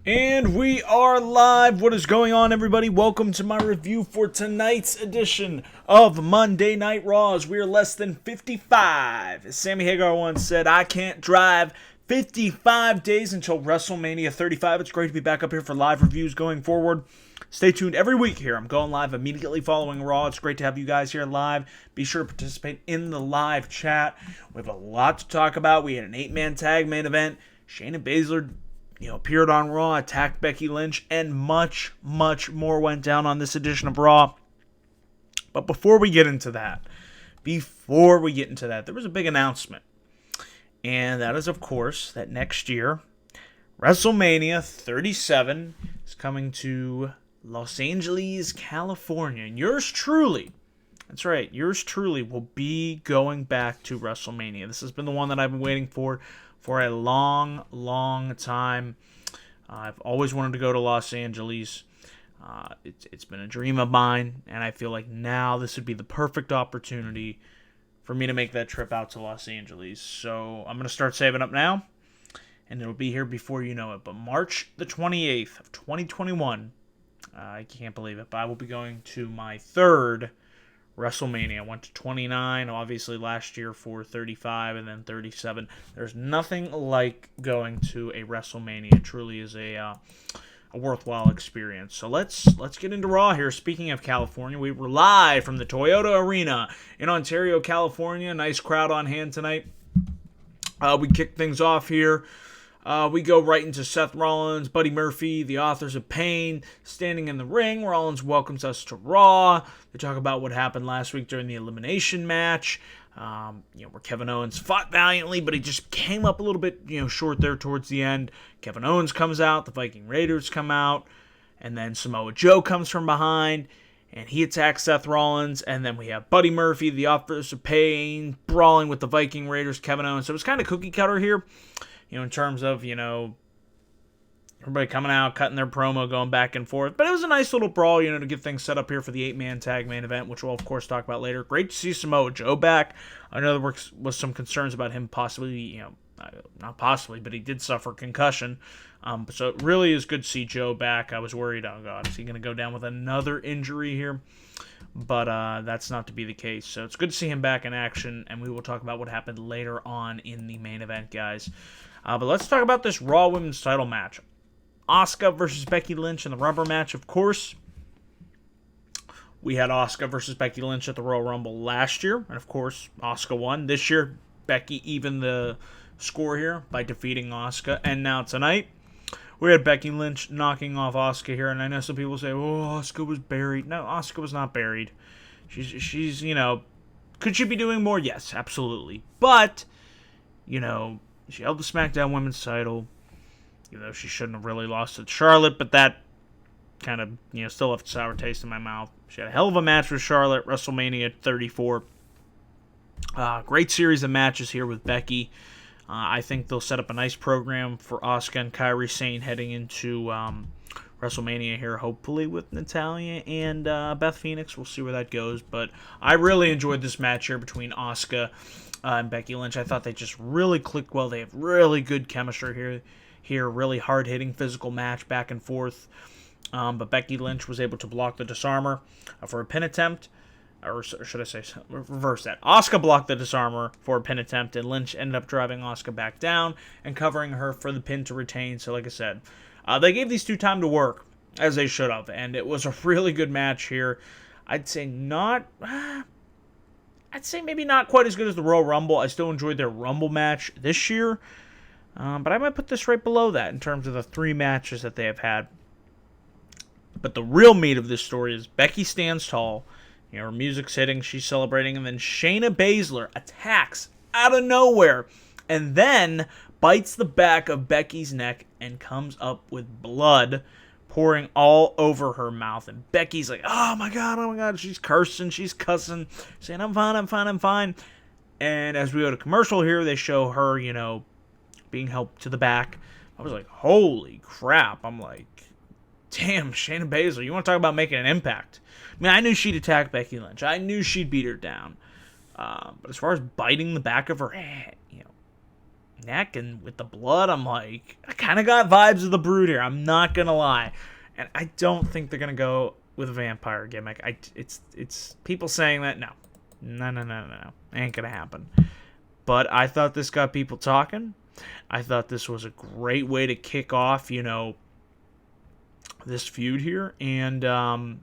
And we are live. What is going on, everybody? Welcome to my review for tonight's edition of Monday Night Raws. We are less than 55. As Sammy Hagar once said, I can't drive 55 days until WrestleMania 35. It's great to be back up here for live reviews going forward. Stay tuned every week here. I'm going live immediately following Raw. It's great to have you guys here live. Be sure to participate in the live chat. We have a lot to talk about. We had an 8-man tag main event. Shayna Baszler appeared on Raw, attacked Becky Lynch, and much, much more went down on this edition of Raw. But before we get into that, there was a big announcement. And that is, of course, that next year, WrestleMania 37 is coming to Los Angeles, California. And yours truly, that's right, yours truly will be going back to WrestleMania. This has been the one that I've been waiting for a long, long time. I've always wanted to go to Los Angeles. It's been a dream of mine, and I feel like now this would be the perfect opportunity for me to make that trip out to Los Angeles. So I'm going to start saving up now, and it'll be here before you know it. But March the 28th of 2021, I can't believe it, but I will be going to my third WrestleMania. I went to 29, obviously last year for 35 and then 37. There's nothing like going to a WrestleMania. It truly is a worthwhile experience. So let's get into Raw here. Speaking of California, we were live from the Toyota Arena in Ontario, California. Nice crowd on hand tonight. We kick things off here. We go right into Seth Rollins, Buddy Murphy, the Authors of Pain, standing in the ring. Rollins welcomes us to Raw. They talk about what happened last week during the elimination match, where Kevin Owens fought valiantly, but he just came up a little bit, short there towards the end. Kevin Owens comes out, the Viking Raiders come out, and then Samoa Joe comes from behind, and he attacks Seth Rollins, and then we have Buddy Murphy, the Authors of Pain, brawling with the Viking Raiders, Kevin Owens. So it was kind of cookie cutter here. In terms of, everybody coming out, cutting their promo, going back and forth. But it was a nice little brawl, to get things set up here for the 8-man tag main event, which we'll, of course, talk about later. Great to see Samoa Joe back. I know there was some concerns about him possibly, not possibly, but he did suffer concussion. So it really is good to see Joe back. I was worried, oh, God, is he going to go down with another injury here? But that's not to be the case. So it's good to see him back in action, and we will talk about what happened later on in the main event, guys. But let's talk about this Raw Women's title match. Asuka versus Becky Lynch in the rubber match, of course. We had Asuka versus Becky Lynch at the Royal Rumble last year, and of course, Asuka won. This year, Becky evened the score here by defeating Asuka. And now tonight, we had Becky Lynch knocking off Asuka here, and I know some people say, oh, Asuka was buried. No, Asuka was not buried. She's could she be doing more? Yes, absolutely. But, she held the SmackDown Women's title, she shouldn't have really lost to Charlotte, but that kind of, still left a sour taste in my mouth. She had a hell of a match with Charlotte, WrestleMania 34. Great series of matches here with Becky. I think they'll set up a nice program for Auska and Kairi Sane heading into WrestleMania here, hopefully with Natalya and Beth Phoenix. We'll see where that goes. But I really enjoyed this match here between Auska and Becky Lynch. I thought they just really clicked well. They have really good chemistry here, really hard-hitting physical match back and forth. But Becky Lynch was able to block the disarmer for a pin attempt. Or should I say, reverse that. Asuka blocked the disarmer for a pin attempt, and Lynch ended up driving Asuka back down and covering her for the pin to retain. So like I said, they gave these two time to work, as they should have, and it was a really good match here. I'd say maybe not quite as good as the Royal Rumble. I still enjoyed their Rumble match this year, but I might put this right below that in terms of the 3 matches that they have had. But the real meat of this story is Becky stands tall. Her music's hitting, she's celebrating, and then Shayna Baszler attacks out of nowhere and then bites the back of Becky's neck and comes up with blood pouring all over her mouth. And Becky's like, oh my God, she's cursing, she's cussing, saying, I'm fine. And as we go to commercial here, they show her, being helped to the back. I was like, holy crap. I'm like, damn, Shayna Baszler, you want to talk about making an impact? I mean, I knew she'd attack Becky Lynch. I knew she'd beat her down. But as far as biting the back of her head, neck and with the blood, I'm like, I kind of got vibes of the Brood here. I'm not going to lie. And I don't think they're going to go with a vampire gimmick. It's people saying that. No. Ain't going to happen. But I thought this got people talking. I thought this was a great way to kick off, this feud here. And,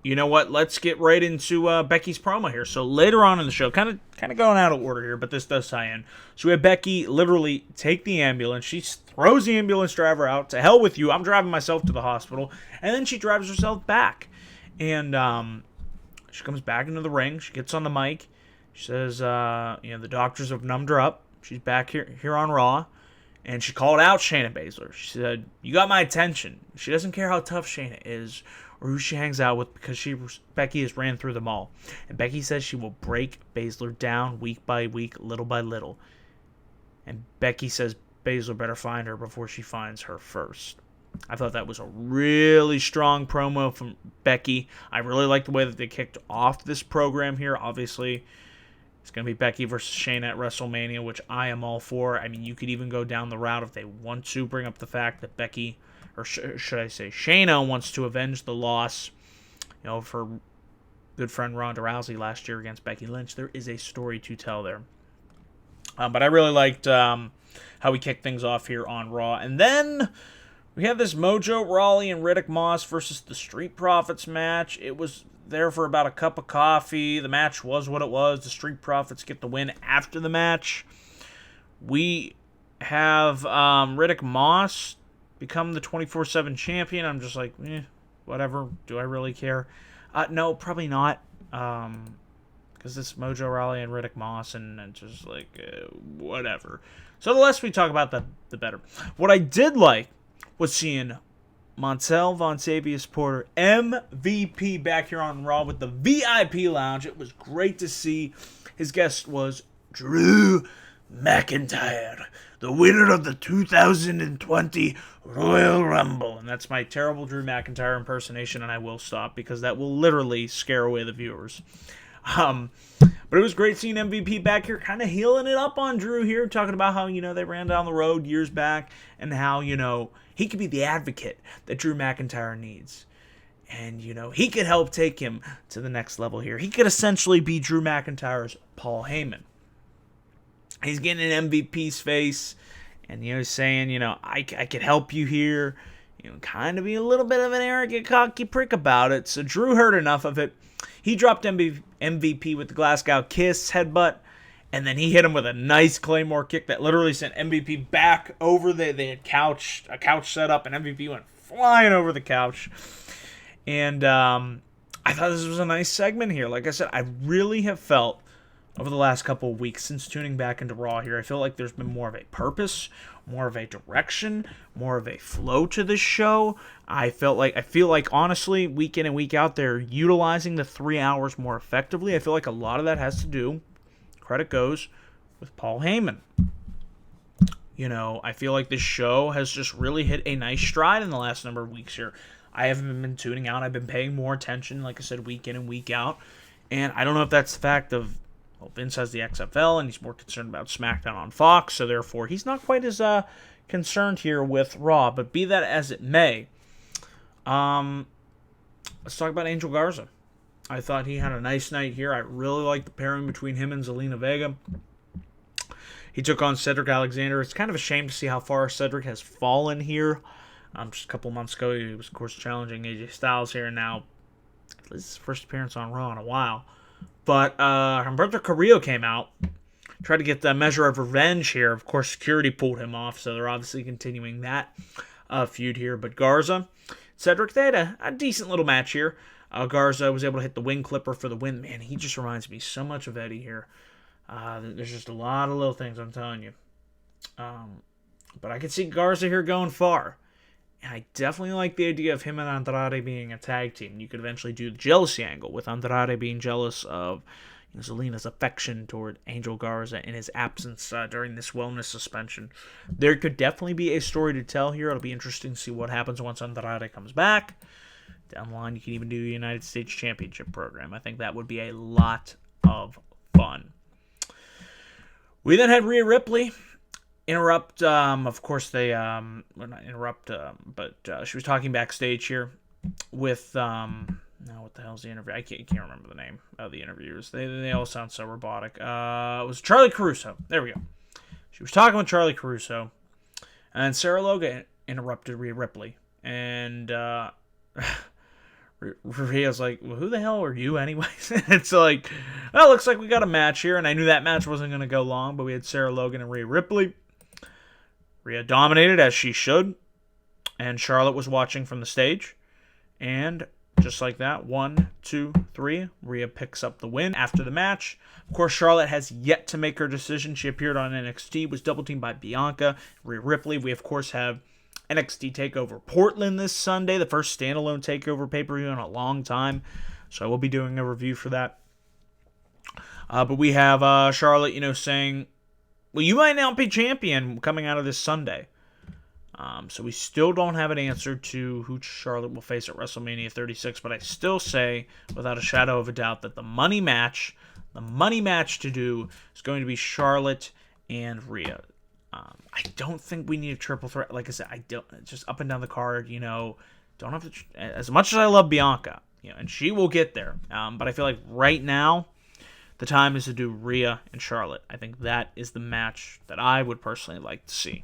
you know what? Let's get right into Becky's promo here. So later on in the show, kind of going out of order here, but this does tie in. So we have Becky literally take the ambulance. She throws the ambulance driver out. To hell with you. I'm driving myself to the hospital. And then she drives herself back. And she comes back into the ring. She gets on the mic. She says, the doctors have numbed her up. She's back here on Raw. And she called out Shayna Baszler. She said, you got my attention. She doesn't care how tough Shayna is or who she hangs out with because Becky has ran through them all. And Becky says she will break Baszler down week by week, little by little. And Becky says Baszler better find her before she finds her first. I thought that was a really strong promo from Becky. I really like the way that they kicked off this program here. Obviously, it's going to be Becky versus Shayna at WrestleMania, which I am all for. I mean, you could even go down the route if they want to bring up the fact that Becky, or should I say Shayna, wants to avenge the loss, of her good friend Ronda Rousey last year against Becky Lynch. There is a story to tell there. But I really liked how we kicked things off here on Raw. And then we have this Mojo, Rawley, and Riddick Moss versus the Street Profits match. It was there for about a cup of coffee. The match was what it was. The Street Profits get the win after the match. We have Riddick Moss become the 24/7 champion. I'm just like, whatever. Do I really care? No, probably not. Because it's Mojo, Rawley, and Riddick Moss, and just like, whatever. So the less we talk about, the better. What I did like was seeing Montel Von Savius Porter, MVP, back here on Raw with the VIP lounge. It was great to see. His guest was Drew McIntyre, the winner of the 2020 Royal Rumble. And that's my terrible Drew McIntyre impersonation, and I will stop because that will literally scare away the viewers. But it was great seeing MVP back here, kind of healing it up on Drew here, talking about how, they ran down the road years back and how, he could be the advocate that Drew McIntyre needs. And, he could help take him to the next level here. He could essentially be Drew McIntyre's Paul Heyman. He's getting an MVP's face, and, he's saying, I could help you here. Kind of be a little bit of an arrogant, cocky prick about it. So Drew heard enough of it. He dropped MVP with the Glasgow Kiss headbutt, and then he hit him with a nice Claymore kick that literally sent MVP back over they had a couch set up, and MVP went flying over the couch. And I thought this was a nice segment here. Like I said, I really have felt over the last couple of weeks since tuning back into Raw here, I feel like there's been more of a purpose, more of a direction, more of a flow to this show. I feel like honestly, week in and week out, they're utilizing the 3 hours more effectively. I feel like a lot of that has to do, credit goes, with Paul Heyman. I feel like this show has just really hit a nice stride in the last number of weeks here. I haven't been tuning out. I've been paying more attention, like I said, week in and week out. And I don't know if that's the fact of, Vince has the XFL, and he's more concerned about SmackDown on Fox, so therefore he's not quite as concerned here with Raw. But be that as it may, let's talk about Angel Garza. I thought he had a nice night here. I really like the pairing between him and Zelina Vega. He took on Cedric Alexander. It's kind of a shame to see how far Cedric has fallen here. Just a couple months ago, he was, of course, challenging AJ Styles here, and now this is his first appearance on Raw in a while. But Humberto Carrillo came out, tried to get the measure of revenge here. Of course, security pulled him off, so they're obviously continuing that feud here. But Garza, Cedric, they had a decent little match here. Garza was able to hit the wing clipper for the win. Man, he just reminds me so much of Eddie here. There's just a lot of little things, I'm telling you. But I can see Garza here going far. And I definitely like the idea of him and Andrade being a tag team. You could eventually do the jealousy angle with Andrade being jealous of Zelina's affection toward Angel Garza in his absence during this wellness suspension. There could definitely be a story to tell here. It'll be interesting to see what happens once Andrade comes back. Down the line, you can even do a United States Championship program. I think that would be a lot of fun. We then had Rhea Ripley interrupt. Of course, they well, not interrupt, but she was talking backstage here with no, what the hell's the interview? I can't remember the name of the interviewers. They all sound so robotic. It was Charlie Caruso. There we go. She was talking with Charlie Caruso, and Sarah Logan interrupted Rhea Ripley, and Rhea's like, well, who the hell are you anyways? It's like, well, looks like we got a match here, and I knew that match wasn't going to go long, but we had Sarah Logan and Rhea Ripley. Rhea dominated, as she should, and Charlotte was watching from the stage, and just like that, 1, 2, 3, Rhea picks up the win after the match. Of course, Charlotte has yet to make her decision. She appeared on NXT, was double-teamed by Bianca, Rhea Ripley. We, of course, have NXT TakeOver Portland this Sunday, the first standalone TakeOver pay-per-view in a long time. So I will be doing a review for that. But we have Charlotte, saying, well, you might not be champion coming out of this Sunday. So we still don't have an answer to who Charlotte will face at WrestleMania 36, but I still say, without a shadow of a doubt, that the money match to do is going to be Charlotte and Rhea. I don't think we need a triple threat. Like I said, I don't, just up and down the card, don't have to, as much as I love Bianca, and she will get there. But I feel like right now, the time is to do Rhea and Charlotte. I think that is the match that I would personally like to see.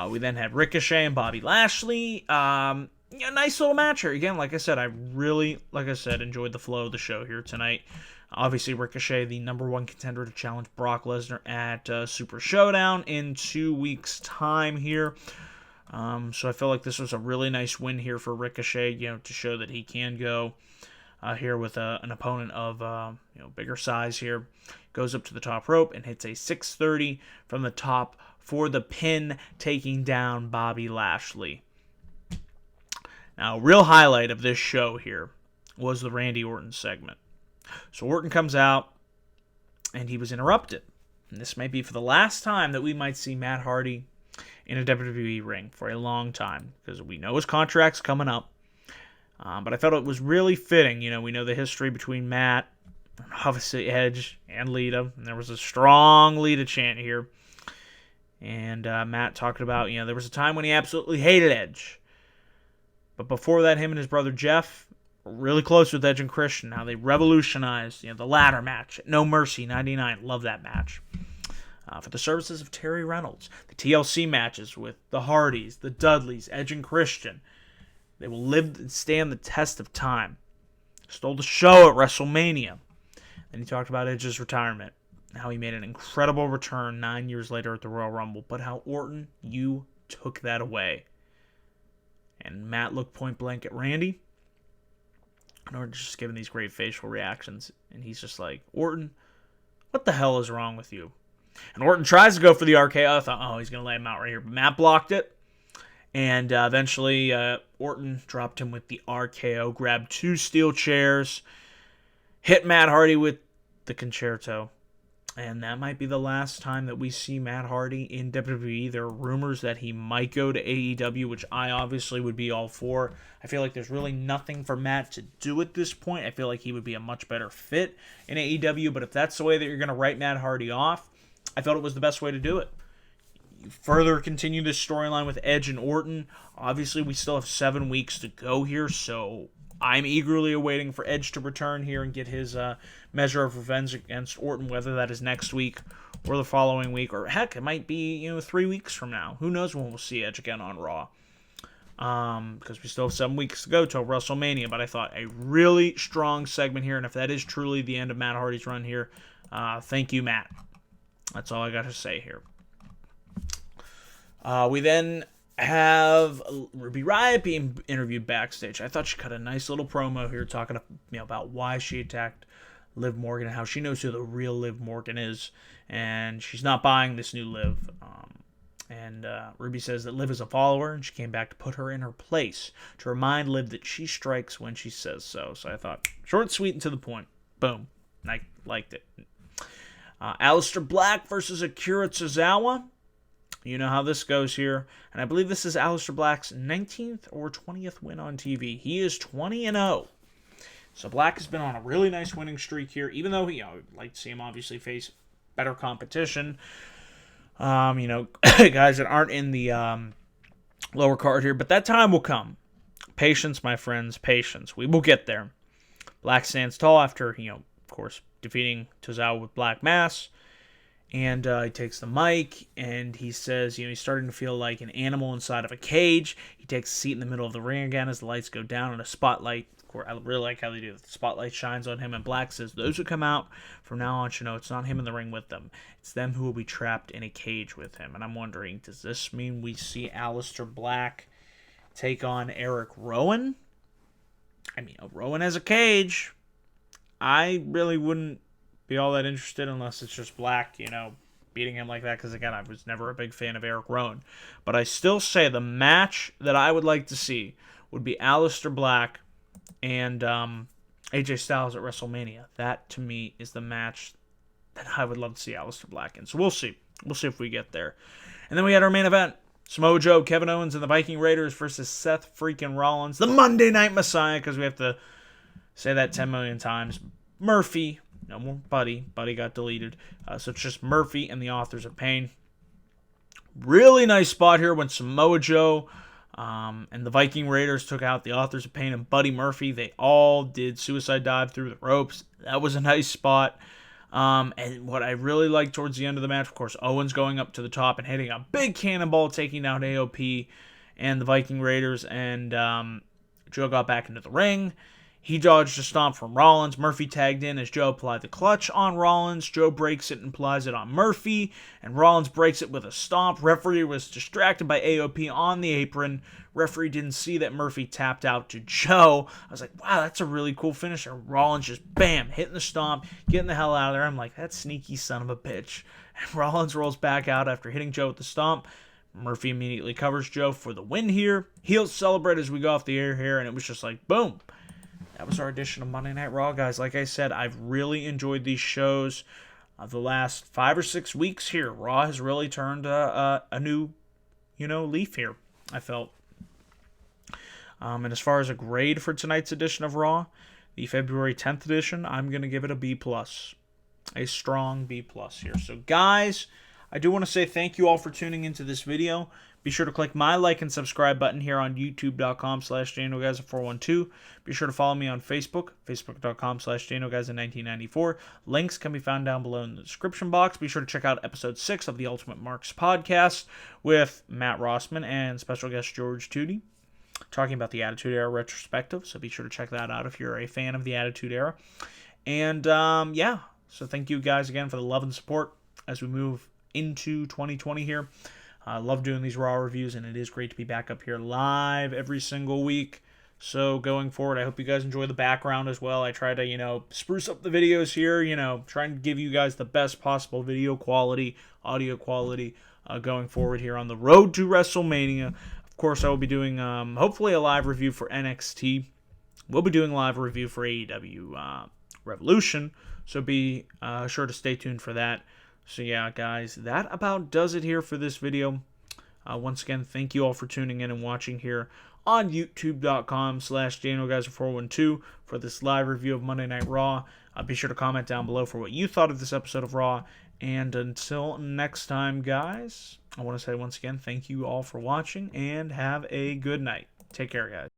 We then had Ricochet and Bobby Lashley. Nice little match here. Again, like I said, I really, enjoyed the flow of the show here tonight. Obviously, Ricochet, the #1 contender to challenge Brock Lesnar at Super Showdown in 2 weeks' time here. So I feel like this was a really nice win here for Ricochet, to show that he can go here with an opponent of bigger size here. Goes up to the top rope and hits a 630 from the top for the pin, taking down Bobby Lashley. Now, a real highlight of this show here was the Randy Orton segment. So Orton comes out, and he was interrupted. And this may be for the last time that we might see Matt Hardy in a WWE ring for a long time, because we know his contract's coming up. But I felt it was really fitting. We know the history between Matt, and obviously Edge, and Lita. And there was a strong Lita chant here. And Matt talked about, there was a time when he absolutely hated Edge. But before that, him and his brother Jeff were really close with Edge and Christian. How they revolutionized, the ladder match at No Mercy 99. Love that match. For the services of Terry Reynolds. The TLC matches with the Hardys, the Dudleys, Edge and Christian. They will live and stand the test of time. Stole the show at WrestleMania. And he talked about Edge's retirement. How he made an incredible return 9 years later at the Royal Rumble. But how, Orton, you took that away. And Matt looked point blank at Randy. And Orton's just giving these great facial reactions. And he's just like, Orton, what the hell is wrong with you? And Orton tries to go for the RKO. I thought, he's going to lay him out right here. But Matt blocked it. And eventually, Orton dropped him with the RKO. Grabbed 2 steel chairs. Hit Matt Hardy with the concerto. And that might be the last time that we see Matt Hardy in WWE. There are rumors that he might go to AEW, which I obviously would be all for. I feel like there's really nothing for Matt to do at this point. I feel like he would be a much better fit in AEW. But if that's the way that you're going to write Matt Hardy off, I felt it was the best way to do it. You further continue this storyline with Edge and Orton. Obviously, we still have 7 weeks to go here, so I'm eagerly awaiting for Edge to return here and get his measure of revenge against Orton, whether that is next week or the following week, or heck, it might be 3 weeks from now. Who knows when we'll see Edge again on Raw? Because we still have 7 weeks to go till WrestleMania. But I thought a really strong segment here, and if that is truly the end of Matt Hardy's run here, thank you, Matt. That's all I got to say here. We then have Ruby Riott being interviewed backstage. I thought she cut a nice little promo here talking about why she attacked Liv Morgan and how she knows who the real Liv Morgan is, and she's not buying this new Liv. And Ruby says that Liv is a follower, and she came back to put her in her place, to remind Liv that she strikes when she says so. So I thought, short, sweet, and to the point. Boom. I liked it. Aleister Black versus Akira Tozawa. You know how this goes here. And I believe this is Aleister Black's 19th or 20th win on TV. He is 20-0. So Black has been on a really nice winning streak here, even though I'd like to see him obviously face better competition. Guys that aren't in the lower card here, but that time will come. Patience, my friends, patience. We will get there. Black stands tall after, of course, defeating Tozawa with Black Mass. And he takes the mic, and he says, he's starting to feel like an animal inside of a cage. He takes a seat in the middle of the ring again as the lights go down, and a spotlight, of course, I really like how they do it. The spotlight shines on him, and Black says, those who come out from now on should know it's not him in the ring with them. It's them who will be trapped in a cage with him. And I'm wondering, does this mean we see Aleister Black take on Eric Rowan? I mean, Rowan has a cage. I really wouldn't be all that interested unless it's just Black, beating him like that. Because, again, I was never a big fan of Eric Rowan. But I still say the match that I would like to see would be Aleister Black and AJ Styles at WrestleMania. That, to me, is the match that I would love to see Aleister Black in. So we'll see. We'll see if we get there. And then we had our main event. Samoa Joe, Kevin Owens, and the Viking Raiders versus Seth freaking Rollins. The Monday Night Messiah, because we have to say that 10 million times. Murphy. No more Buddy. Buddy got deleted. So it's just Murphy and the Authors of Pain. Really nice spot here when Samoa Joe and the Viking Raiders took out the Authors of Pain and Buddy Murphy. They all did suicide dive through the ropes. That was a nice spot. And what I really liked towards the end of the match, of course, Owens going up to the top and hitting a big cannonball, taking down AOP and the Viking Raiders. And Joe got back into the ring. He dodged a stomp from Rollins. Murphy tagged in as Joe applied the clutch on Rollins. Joe breaks it and applies it on Murphy. And Rollins breaks it with a stomp. Referee was distracted by AOP on the apron. Referee didn't see that Murphy tapped out to Joe. I was like, wow, that's a really cool finisher. Rollins just, bam, hitting the stomp, getting the hell out of there. I'm like, that sneaky son of a bitch. And Rollins rolls back out after hitting Joe with the stomp. Murphy immediately covers Joe for the win here. He'll celebrate as we go off the air here. And it was just like, boom. That was our edition of Monday Night Raw, guys. Like I said, I've really enjoyed these shows. The last 5 or 6 weeks here, Raw has really turned a new, leaf here, I felt. And as far as a grade for tonight's edition of Raw, the February 10th edition, I'm going to give it a B+. A strong B+ here. So, guys, I do want to say thank you all for tuning into this video. Be sure to click my like and subscribe button here on youtube.com/JanoGuys412. Be sure to follow me on Facebook, facebook.com/JanoGuys1994. Links can be found down below in the description box. Be sure to check out episode 6 of the Ultimate Marks podcast with Matt Rossman and special guest George Tootie, talking about the Attitude Era retrospective. So be sure to check that out if you're a fan of the Attitude Era. And, so thank you guys again for the love and support as we move into 2020 here. I love doing these Raw reviews, and it is great to be back up here live every single week. So going forward, I hope you guys enjoy the background as well. I try to, spruce up the videos here, trying to give you guys the best possible video quality, audio quality going forward here on the road to WrestleMania. Of course, I will be doing, hopefully, a live review for NXT. We'll be doing a live review for AEW Revolution, so be sure to stay tuned for that. So yeah, guys, that about does it here for this video. Once again, thank you all for tuning in and watching here on youtube.com/JanoGuys412 for this live review of Monday Night Raw. Be sure to comment down below for what you thought of this episode of Raw. And until next time, guys, I want to say once again, thank you all for watching and have a good night. Take care, guys.